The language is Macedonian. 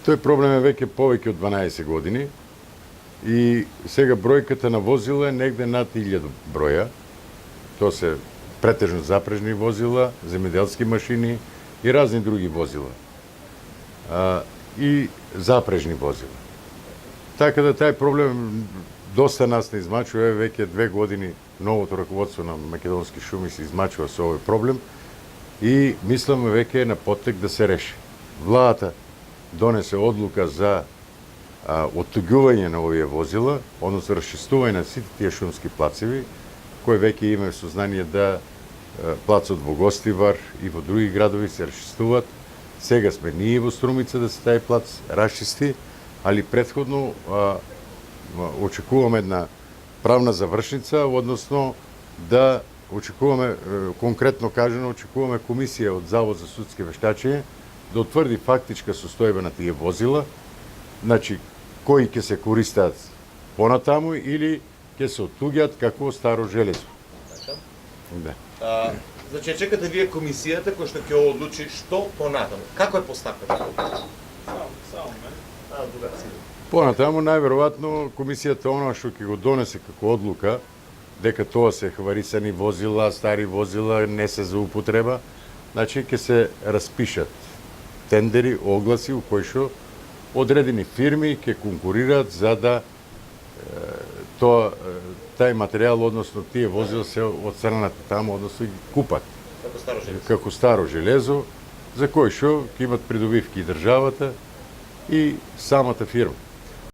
Тој проблем е веќе повеќе од 12 години и сега бројката на возила е негде над 1000 броја. Тоа се претежно запрежни возила, земјоделски машини и разни други возила. И запрежни возила. Така да тај проблем доста нас не измачува, веќе 2 години новото раководство на Македонски шуми се измачува со овој проблем и мислам веќе е на потек да се реши. Владата донесе одлука за оттуѓување на овие возила, односно расчистување на сите тие шумски плацеви, кои веќе имаме сознание да плацот во Гостивар и во други градови се расчистуваат. Сега сме ние во Струмица да се тај плац расчисти, али претходно очекуваме една правна завршница, односно да очекуваме, конкретно кажано, очекуваме комисија од Завод за судски вештачење да утврди фактичка состојба на тие возила, значи кои ќе се користат понатаму или ќе се оттуѓат како старо железо. Да. Значи, чекате вие комисијата која што ќе одлучи што понатаму. Како е постапката? Понатаму најверојатно комисијата она што ќе го донесе како одлука дека тоа се хварисани возила, стари возила, не се за употреба, значи ќе се распишат тендери, огласи у кои што одредени фирми ќе конкурираат за да тај материјал, односно тие возила се отстранат таму, односно ги купат како старо железо, за кој што ќе имат придобивки и државата и самата фирма.